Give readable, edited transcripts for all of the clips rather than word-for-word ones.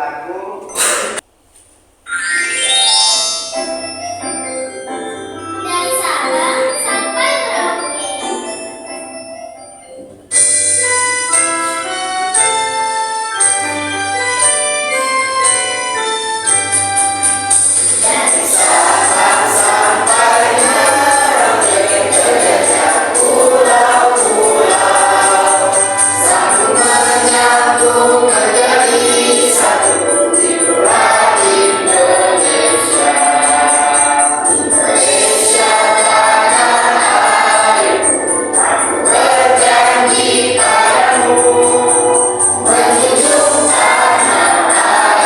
lagu. Dari Sabang sampai Merauke. Dari Sabang sampai Merauke, berjejak pulau-pulau, sambung menyambung menjadi satu, itulah Indonesia. Indonesia tanah airku, aku berjanji padamu, menjunjung tanah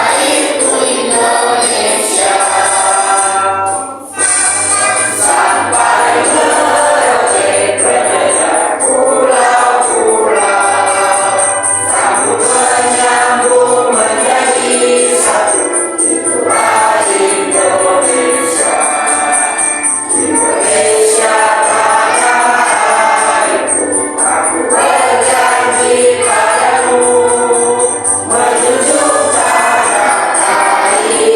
airku Indonesia. Sampai Merauke, berjejak pulau-pulau, sambung menyambung menjadi satu, itulah Indonesia. Indonesia tanah airku, aku berjanji padamu, menjunjung tanah airku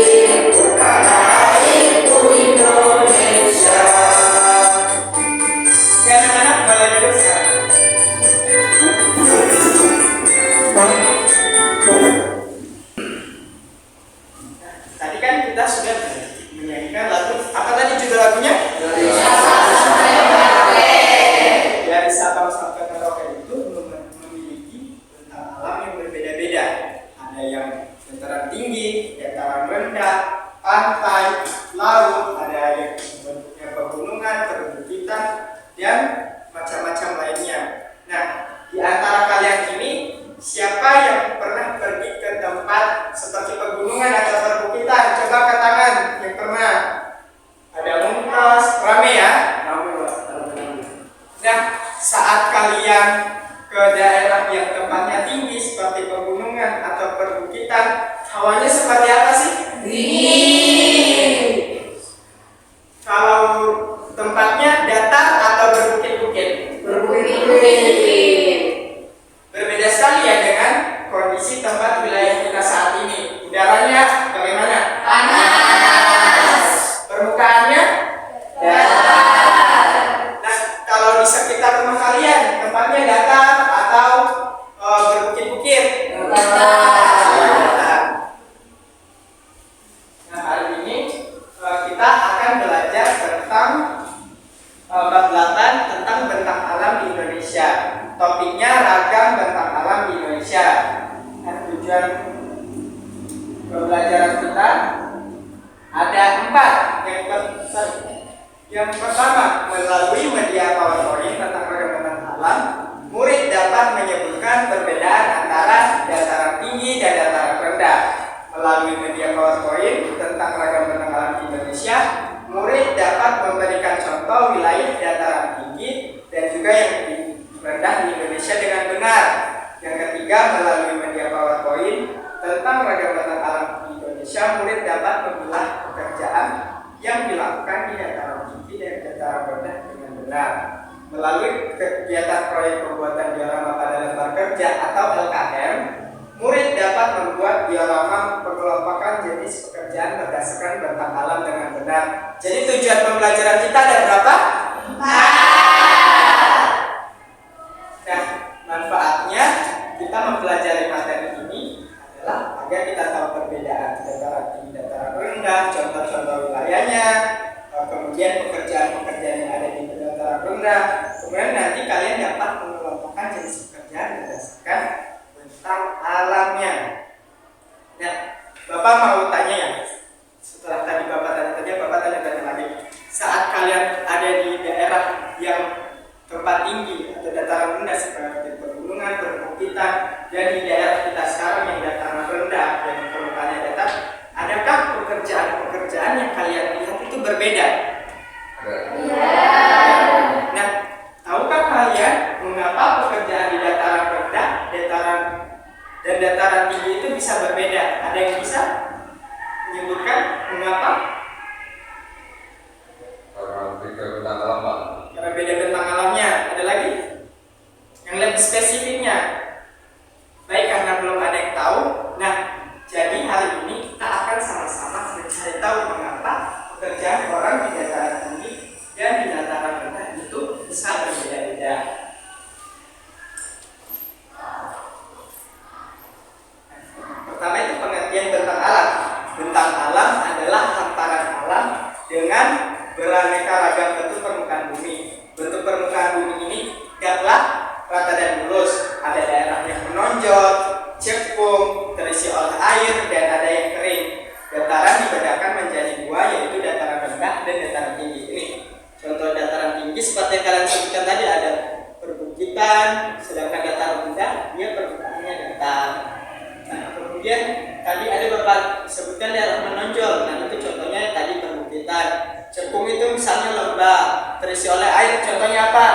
Indonesia. Anak-anak boleh duduk sekarang. Tadi kan kita sudah menyanyikan lagu, apa tadi judul lagunya? Dari Sabang sampai Merauke itu memiliki bentang alam yang berbeda-beda. Ada yang dataran tinggi, dataran rendah, pantai, laut, ada yang bentuknya pegunungan, perbukitan, dan macam-macam lainnya. Nah, di antara kalian ini, siapa yang pernah pergi ke tempat seperti pegunungan atau perbukitan? Coba angkat tangan yang pernah. Ada Mumtaz, rame ya? Nah, saat kalian ke daerah yang tempatnya tinggi seperti pegunungan atau perbukitan, hawanya seperti apa sih? Dingin. Kalau tempatnya datar atau berbukit-bukit? Berbukit-bukit. Berbeda sekali ya dengan kondisi tempat wilayah kita saat ini. Udaranya bagaimana? Panas. Permukaannya? Datar. Nah, kalau di sekitar rumah kalian, tempatnya datar atau berbukit-bukit? Datar. Nah, hari ini kita akan belajar tentang bab 8 tentang bentang alam di Indonesia. Topiknya ragam bentang alam di Indonesia. Nah, tujuan pembelajaran kita ada 4. Yang pertama, melalui media PowerPoint tentang ragam bentang alam, murid dapat menyebutkan perbedaan antara dataran tinggi dan dataran rendah. Melalui media PowerPoint tentang ragam bentang alam di Indonesia, murid dapat memberikan contoh wilayah dataran tinggi dan juga yang rendah di Indonesia dengan benar. Yang ketiga, melalui media PowerPoint tentang ragam bentang alam di Indonesia, murid dapat memilah pekerjaan yang dilakukan di dataran tinggi dan dataran rendah dengan benar. Melalui kegiatan proyek pembuatan diorama pada lembar kerja atau LKM, murid dapat membuat diorama pengelompokan jenis pekerjaan berdasarkan bentang alam dengan benar. Jadi tujuan pembelajaran kita ada berapa? 4. Nah, manfaatnya kita mempelajari materi ini adalah agar kita tahu perbedaan dataran tinggi, dataran rendah, contoh-contoh wilayahnya, kemudian pekerjaan-pekerjaan yang ada di dataran rendah. Kemudian nanti kalian dapat mengelompokkan jenis pekerjaan berdasarkan bentang alamnya. Nah, Bapak mau tanya ya. Setelah tadi Bapak tanya lagi. Saat kalian ada di daerah yang tempat tinggi atau dataran rendah seperti pegunungan, perbukitan, dan di daerah kita sekarang yang dataran rendah dan permukaannya datar, adakah pekerjaan-pekerjaan yang kalian lihat itu berbeda? Nah, tahukah kalian mengapa pekerjaan di dataran rendah, dataran tinggi itu bisa berbeda? Ada yang bisa menyebutkan mengapa? Karena beda bentang alam, Pak. Karena beda bentang alamnya. Ada lagi yang lebih spesifiknya? Baik, karena belum ada yang disebutkan daerah menonjol. Nah itu contohnya tadi perbukitan. Cekung itu misalnya lembah terisi oleh air. Contohnya apa?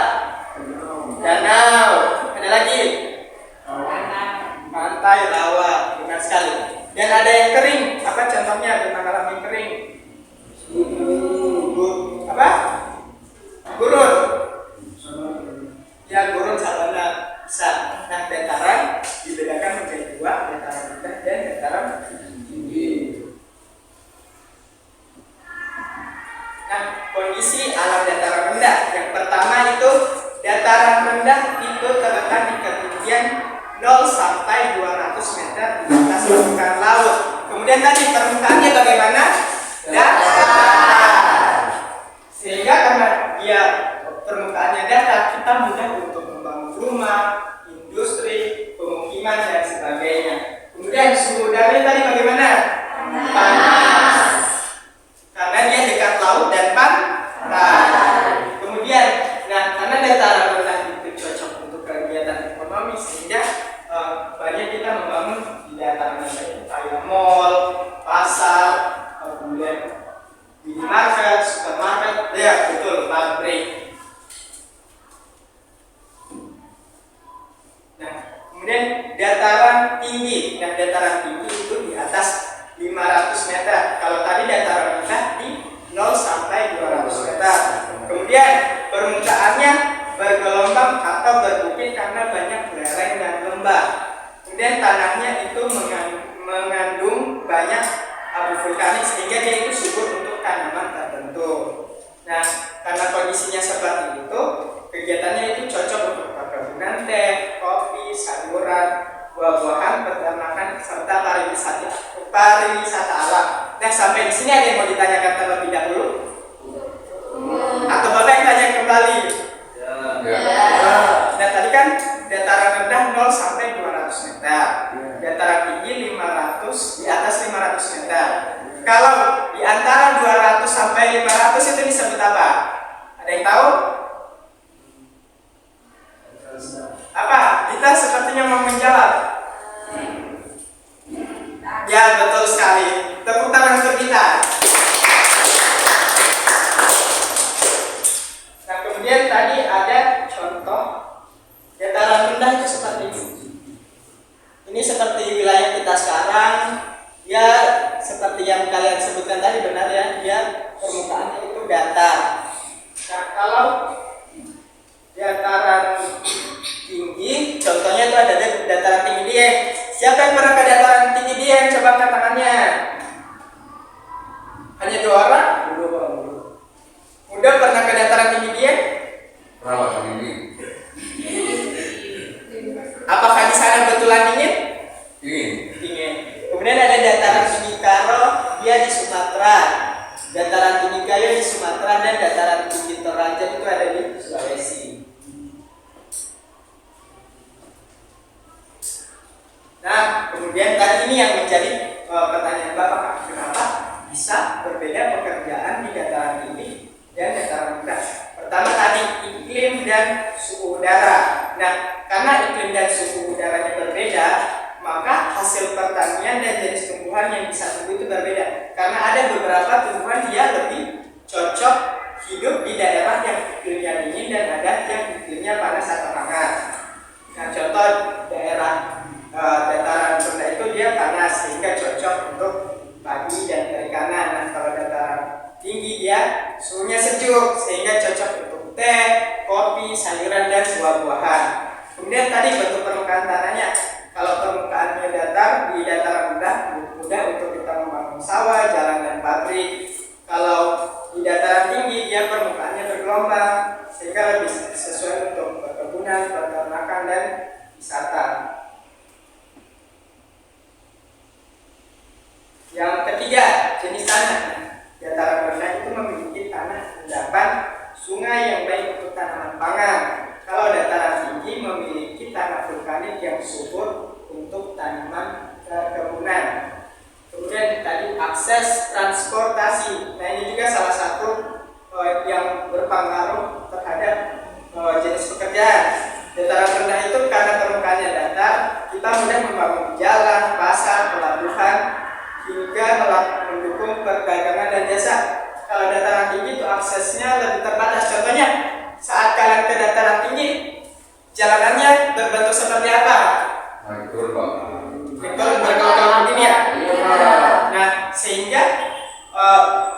Danau. Ada lagi? Pantai, rawa. Benar sekali. Dan ada yang kering. Apa contohnya tentang alam yang kering? Apa? Gurun. Ya, gurun sabana bisa. Nah, dataran dibedakan menjadi dua, dataran rendah dan dataran tinggi. Nah, kondisi alam dataran rendah. Yang pertama itu dataran rendah itu terletak di ketinggian 0 sampai 200 meter di atas permukaan laut. Kemudian tadi permukaannya bagaimana? Datar. Sehingga karena dia permukaannya datar, kita mudah untuk membangun rumah, industri, pemukiman dan sebagainya. Kemudian suhu udaranya tadi bagaimana? Panas. Karena dia dekat laut dan pantai. Kemudian, nah karena dataran rendah itu cocok untuk kegiatan ekonomi sehingga banyak kita membangun di dataran rendah itu kayak mall, pasar, kemudian minimarket, supermarket, ya betul, pabrik. Nah, kemudian dataran tinggi. Nah, dataran tinggi itu di atas 500 meter. Kalau tadi dataran rendah di 0 sampai 200 meter. Kemudian permukaannya bergelombang atau berbukit karena banyak lereng dan lembah. Kemudian tanahnya itu mengandung banyak abu vulkanik sehingga dia itu subur untuk tanaman tertentu. Nah, karena kondisinya seperti itu, kegiatannya itu cocok untuk perkebunan teh, kopi, sayuran, buah-buahan, peternakan serta pariwisata alam. Nah, sampai di sini ada yang mau ditanyakan terlebih dahulu? Atau Bapak yang tanya kembali? Nah, tadi kan dataran rendah 0 sampai 200 meter. Dataran tinggi 500 di atas 500 meter. Kalau di antara 200 sampai 500 itu disebut apa? Ada yang tahu? Apa? Kita sepertinya mau menjawab. Ya, betul sekali. Tepuk tangan untuk kita. Nah, kemudian tadi ada contoh dataran rendah itu seperti ini. Ini seperti wilayah kita sekarang. Ya, seperti yang kalian sebutkan tadi benar ya, dia permukaannya itu datar. Nah, kalau dataran tinggi, contohnya itu ada dataran tinggi Dieng. Siapa yang pernah ke dataran tinggi Dieng? Coba angkat tangannya. Hanya 2 orang? Udah pernah ke dataran tinggi Dieng? Pernah tinggi. Apakah di sana betulan dingin? Dingin. Kemudian ada dataran tinggi Karo, dia di Sumatera. Dataran tinggi Gayo di Sumatera dan dataran tinggi Toraja itu ada di Sulawesi. Nah, kemudian tadi ini yang menjadi pertanyaan Bapak, kenapa bisa berbeda pekerjaan di dataran tinggi dan dataran rendah? Pertama tadi iklim dan suhu udara. Nah, karena iklim dan suhu udaranya berbeda, maka hasil pertanian dan jenis tumbuhan yang bisa tumbuh itu berbeda. Karena ada beberapa tumbuhan dia lebih cocok hidup di daerah yang iklimnya dingin dan ada yang iklimnya panas atau hangat. Nah, contoh daerah dataran rendah itu dia panas sehingga cocok untuk padi dan perikanan. Nah, kalau dataran tinggi dia suhunya sejuk sehingga cocok untuk teh, kopi, sayuran dan buah-buahan. Kemudian tadi bentuk permukaan tanahnya. Kalau permukaannya datar, di dataran rendah mudah untuk kita membangun sawah, jalan dan pabrik. Kalau di dataran tinggi dia permukaannya bergelombang sehingga lebih sesuai untuk perkebunan, peternakan dan wisata. Yang ketiga, jenis tanah. Dataran rendah itu memiliki tanah endapan sungai yang baik untuk tanaman pangan. Kalau dataran tinggi memiliki tanah vulkanik yang subur untuk tanaman perkebunan. Kemudian tadi akses transportasi. Nah, ini juga salah satu yang berpengaruh terhadap jenis pekerjaan. Dataran rendah itu karena permukaannya datar, kita mudah membangun jalan, pasar, pelabuhan, hingga mendukung perdagangan dan jasa. Kalau dataran tinggi itu aksesnya lebih terbatas. Contohnya, saat kalian ke dataran tinggi, jalanannya berbentuk seperti apa? Naik turun Pak. Betul, berkelok-kelok begini ya. Nah, sehingga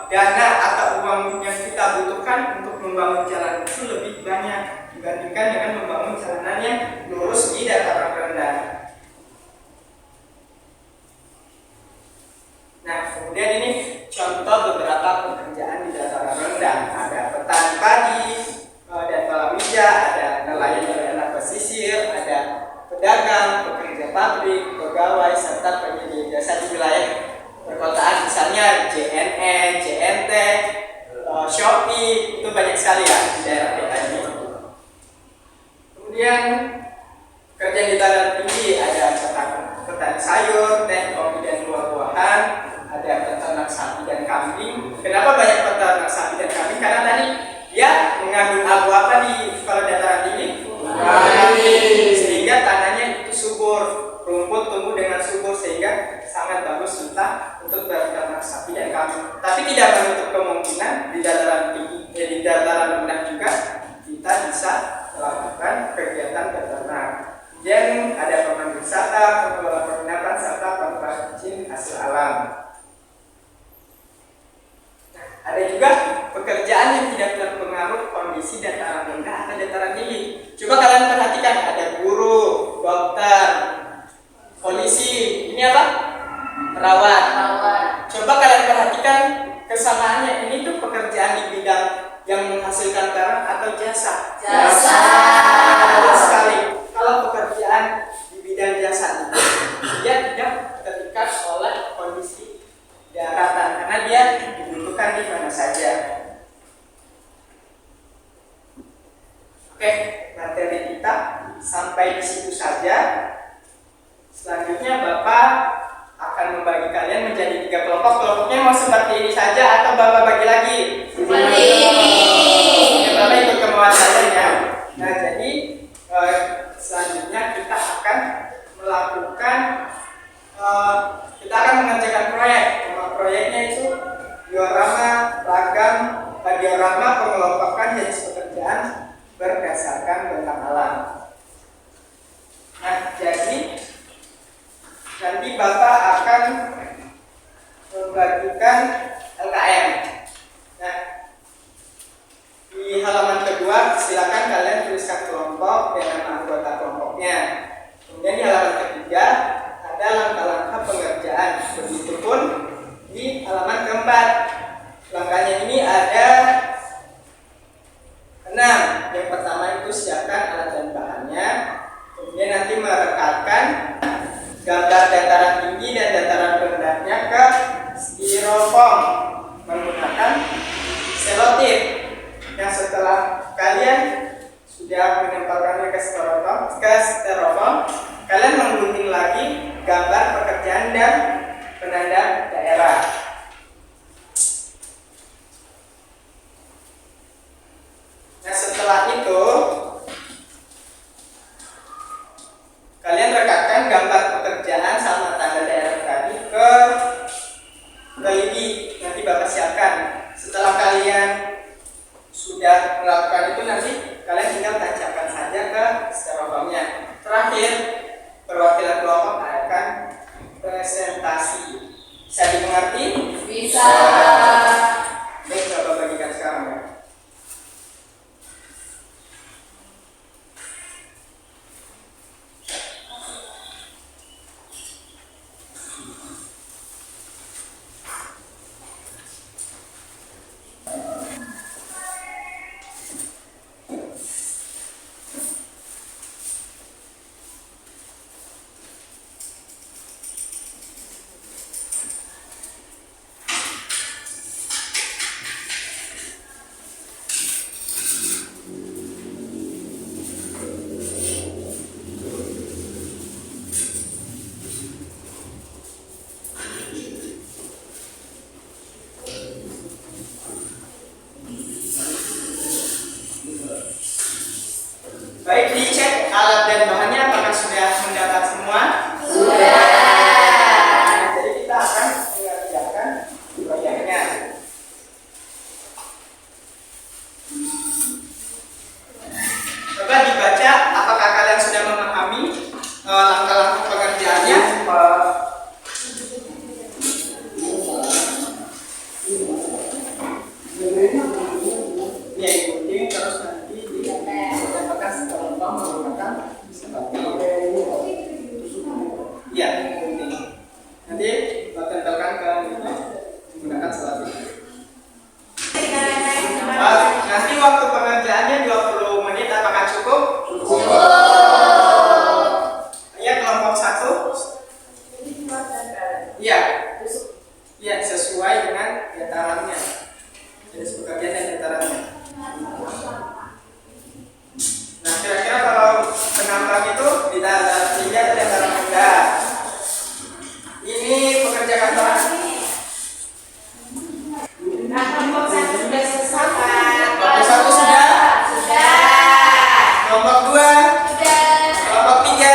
dana atau uang yang kita butuhkan untuk membangun jalan itu lebih banyak dibandingkan dengan membangun jalanan yang lurus di dataran rendah. Nah, kemudian ini contoh beberapa pekerjaan di dataran rendah. Ada petani padi dan palawija, ada nelayan pesisir, ada pedagang, pekerja pabrik, pegawai, serta penyedia jasa di wilayah perkotaan, misalnya JNE, JNT, Shopee, itu banyak sekali ya di daerah kita ini. Kemudian kerja di dataran tinggi ada petani sayur, teh, kopi dan buah-buahan, ada peternak sapi dan kambing. Kenapa banyak peternak sapi dan kambing? Karena tadi dia mengandung abu apa di kalau dataran tinggi? Sehingga tanahnya itu subur, rumput tumbuh dengan subur sehingga sangat bagus untuk beternak sapi dan kambing. Tapi tidak menutup kemungkinan di dataran tinggi, di dataran rendah juga kita bisa melakukan kegiatan beternak. Kemudian ada pemandu wisata, pengelola penginapan, serta pengrajin hasil alam. Nah, ada juga pekerjaan yang tidak terpengaruh kondisi dataran rendah atau dataran tinggi. Coba kalian perhatikan, ada guru, dokter, polisi, ini apa? Perawat. Coba kalian perhatikan kesamaannya, ini tuh pekerjaan di bidang yang menghasilkan barang atau jasa? Jasa. Betul sekali. Kalau pekerjaan di bidang jasa itu dia tidak terikat oleh kondisi daratan karena dia dibutuhkan di mana saja. Oke, materi kita sampai di situ saja. Selanjutnya Bapak akan membagi kalian menjadi 3 kelompok. Kelompoknya mau seperti ini saja atau Bapak bagi lagi? Seperti ini. Ya, Bapak ikut kemauan saya ya. Nah, jadi selanjutnya kita akan melakukan kita akan mengerjakan proyek. Nama proyeknya itu diorama pengelompokan jenis pekerjaan berdasarkan bentang alam. Nah, jadi nanti Bapak akan membagikan LKM. Nah, di halaman kedua silakan kalian tuliskan kelompok dan nama anggota kelompoknya. Kemudian di halaman ketiga ada langkah-langkah pengerjaan. Begitupun di halaman keempat. Langkahnya ini ada 6. Yang pertama itu siapkan alat dan bahannya. Kemudian nanti merekatkan gambar dataran tinggi dan dataran rendahnya ke styrofoam menggunakan selotip. Yang setelah kalian sudah menempelkannya ke styrofoam, kalian menggunting lagi gambar pekerjaan dan penanda daerah. Nah, setelah itu kalian rekatkan gambar pekerjaan sama tanda daerah tadi ke LIDI. Nanti Bapak siapkan. Setelah kalian sudah melakukan itu, nanti kalian tinggal tancapkan saja ke styrofoamnya. Terakhir, perwakilan kelompok akan presentasi. Bisa dimengerti? Bisa. Baik, Bapak bagikan sekarang ya. pengerjaannya ya ikuti terus nanti ditambahkan sekelompok menggunakan seperti ya ikuti nanti tentukan ke menggunakan seperti nanti waktu pengerjaannya 20 menit apakah cukup? Ya kelompok 1 ya ya sesuai dengan datarannya jadi sebagian dan datarannya. Nah kira-kira kalau penambang itu di dataran tinggi atau dataran rendah? Ini pekerja kantoran. Kelompok 1 sudah selesai. Kelompok 1 sudah? Kelompok 2? Kelompok 3?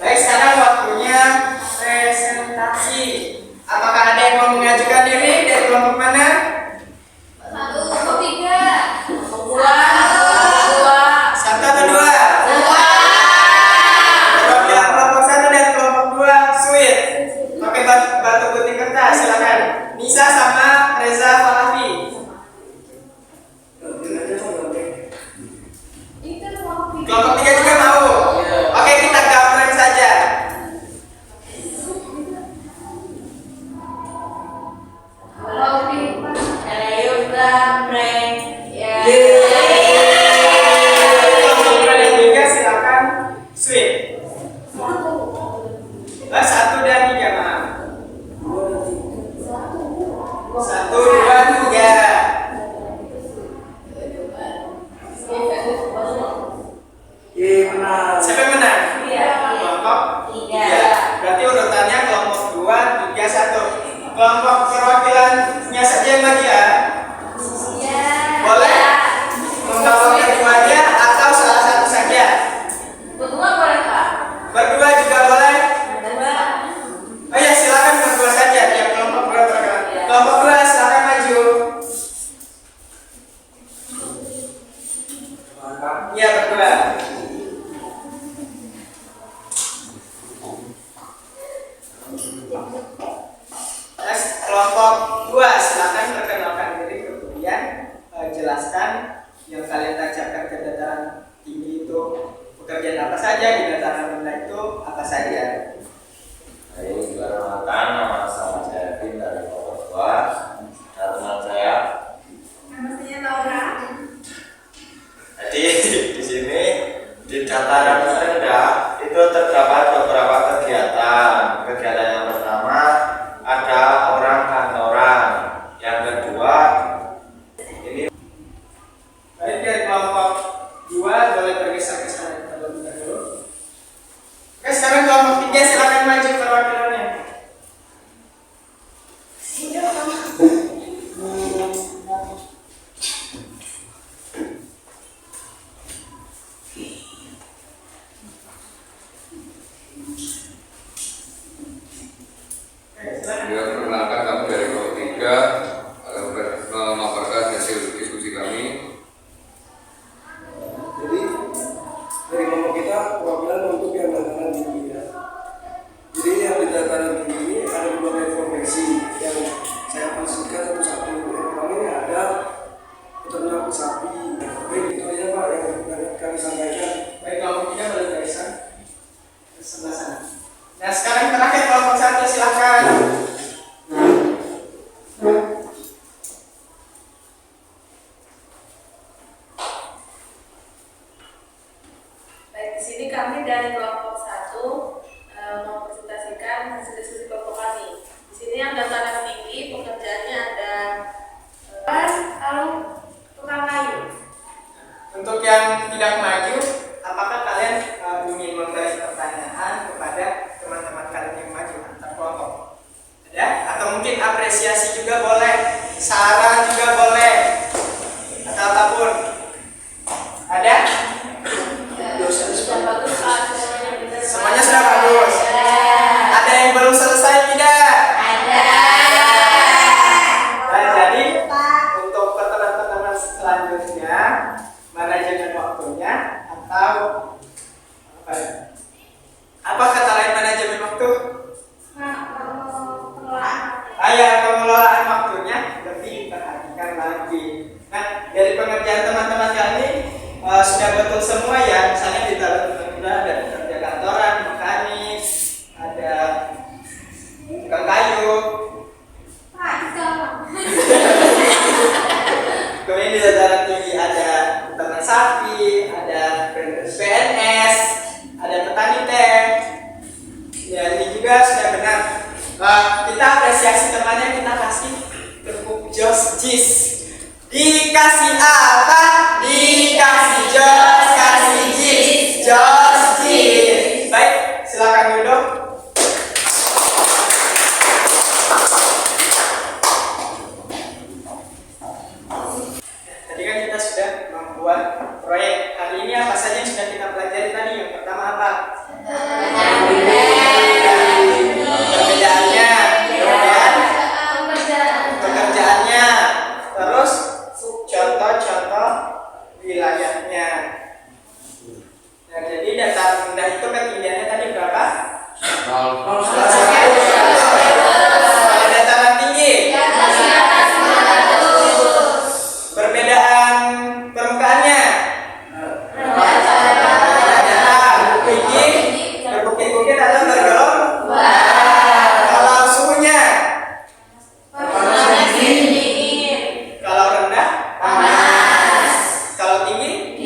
Baik, sekarang waktunya presentasi. Apakah ada yang mau mengajukan diri dari kelompok mana? Kelompok 3. Satu atau dua? Perwakilan kelompok 1 dan kelompok 2 sweet. Pakai batu gunting kertas, silakan. Nisa sama Reza Falafi. Kelompok 3 juga mau? Oke, kita gambaran saja. Kelompok 2 dan 3 silakan sweet. 1 dan 3 maaf. 1, 2, 3. Siapa yang menang? Kelompok 3. Berarti urutannya kelompok 2, 3, 1. Kelompok perwakilannya saja yang maju ya. Boleh membawa keduanya atau salah satu saja. Berdua juga boleh. Oh ya silakan berdua saja tiap kelompok perwakilan. Kelompok 2 silakan maju. Iya berdua. Kelompok 2 silakan perkenalkan diri kemudian jelaskan yang kalian tancapkan ke dataran tinggi itu pekerjaan apa saja, di dataran rendah itu apa saja. Baik, perkenalkan nama saya Vin dari kelompok 2. Teman saya. Jadi di sini di dataran rendah itu terdapat beberapa kegiatan. Kegiatan yang pertama ada orang kantoran. Yang kedua ini. Baik, dari kelompok 2 boleh bergeser ke sana terlebih dahulu. Oke, sekarang kelompok 3 silakan maju perwakilannya. Ya, perkenalkan kami dari kelompok 3 akan memaparkan hasil diskusi kami. Jadi dari kelompok kita perwakilan untuk yang dataran tinggi ya. Jadi yang di dataran tinggi ini ada berbagai profesi yang saya pastikan satu-satu. Yang pertama ini ada peternak sapi. Baik itu aja Pak yang kami sampaikan. Baik, kelompok 3 boleh bergeser ke sebelah sana. Nah sekarang terakhir kelompok 1 silakan. Baik, di sini kami dari kelompok 1 mempresentasikan hasil diskusi kelompok kami. Di sini yang dataran tinggi pekerjaannya ada tukang kayu. Untuk yang tidak maju, apakah kalian ingin memberi pertanyaan kepada teman-teman kalian yang maju antar kelompok? Ada? Atau mungkin apresiasi juga boleh, saran juga boleh, atau apapun. Ada? Sudah bagus Pak. Semuanya sudah bagus. Ada yang belum selesai tidak? Nah, jadi untuk pertemuan-pertemuan selanjutnya, manajemen waktunya Apa kata lain manajemen waktu? Pengelolaan waktunya lebih diperhatikan lagi. Nah, dari pengerjaan teman-teman kali sudah betul semua ya. Misalnya di dalam ada pekerja kantoran, mekanik, ada tukang kayu. Kemudian di dataran tinggi ada peternak sapi, ada PNS, ada petani teh. Ya, ini juga sudah benar. Kita apresiasi temannya, kita kasih tepuk jis. Dikasih apa? Dikasih jos, kasih jis, jos jis. Baik, silakan duduk. Tadi kan kita sudah membuat proyek. Hari ini apa saja yang sudah kita pelajari tadi? Yang pertama apa? Perbedaannya, pekerjaannya, terus contoh-contoh wilayahnya. Nah, jadi dataran rendah itu ketinggiannya tadi berapa? 0. Kalau dataran tinggi, perbedaan permukaannya. Tinggi, berbukit-bukit atau bergelombang. Kalau suhunya, kalau rendah, kalau tinggi,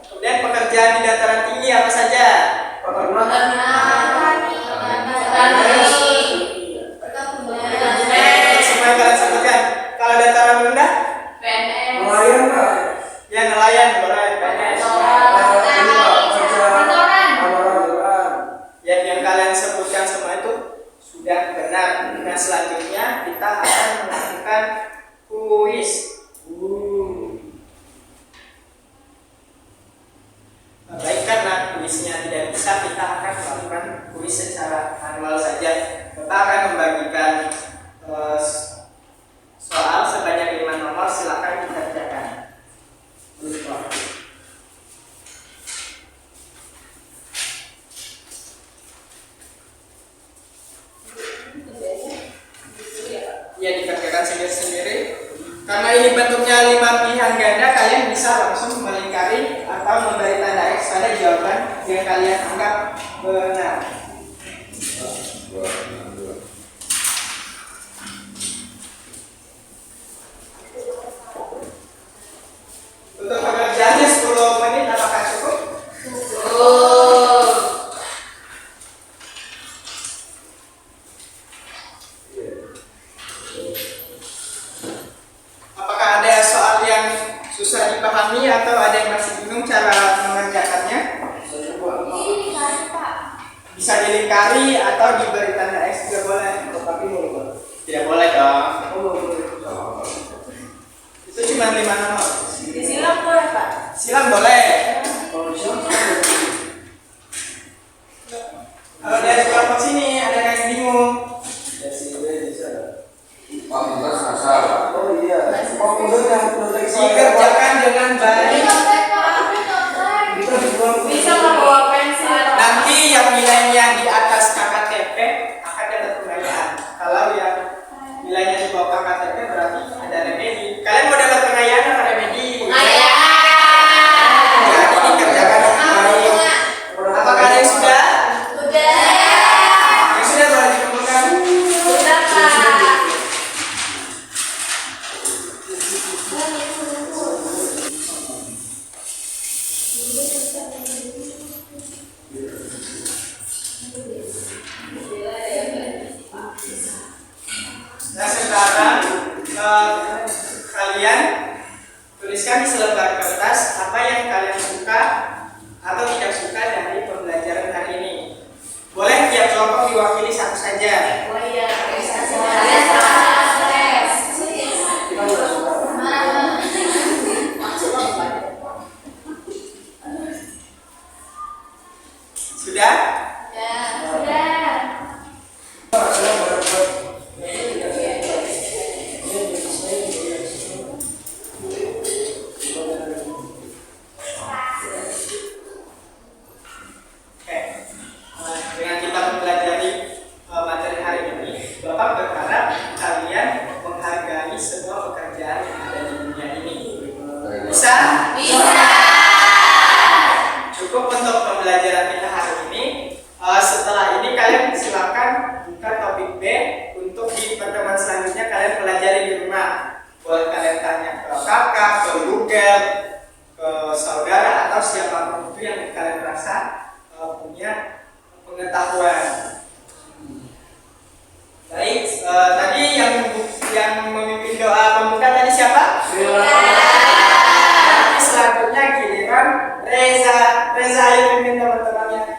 kemudian pekerjaan di dataran tinggi apa saja? Semua kalian sebutkan. Kalau dataran rendah, Nelayan Pak. ya nelayan boleh, PNS. Yang kalian sebutkan semua itu sudah benar. Nah, selanjutnya kita akan melakukan kuis. Baik, karena kuisnya tidak bisa, kita akan melakukan kuis secara manual saja. Kita akan membagikan soal sebanyak 5 nomor, silakan dikerjakan. Ya, dikerjakan sendiri-sendiri. Karena ini bentuknya 5 pilihan ganda, kalian bisa langsung melingkari atau memberi tanda X pada jawaban yang kalian anggap benar. Untuk pengerjaannya 10 menit, apakah cukup? Apakah ada soal yang susah dipahami atau ada yang masih bingung cara mengerjakannya? Bisa dilingkari atau diberi tanda X juga boleh. Tidak boleh dong. Itu cuma 5 nomor. Disilang boleh Pak? Silang boleh. Kalau dari kelompok sini ada yang bingung. Pak Muntas asal. Dikerjakan dengan baik. Bisa membawa pensil. Nanti yang nilainya di atas KKTP akan dapat penghargaan. Kalau yang nilainya di bawah KKTP berarti ada remedi. Kalian mau dapat penghargaan atau remedi? Jadi dikerjakan dengan baik. Apakah ada yang sudah? Yang sudah boleh dikumpulkan. Sudah Pak. Nah, sekarang kalian tuliskan di selembar kertas apa yang kalian suka atau tidak suka dari pembelajaran hari ini. Boleh tiap kelompok diwakili satu saja. Oh iya, Sudah? pembelajaran kita hari ini. Setelah ini kalian silakan buka topik B untuk di pertemuan selanjutnya kalian pelajari di rumah. Boleh kalian tanya ke kakak, ke Google, ke saudara atau siapapun itu yang kalian rasa punya pengetahuan. Baik, tadi yang memimpin doa pembuka tadi siapa? Nanti selanjutnya giliran Reza. Reza, ayo pimpin teman-temannya.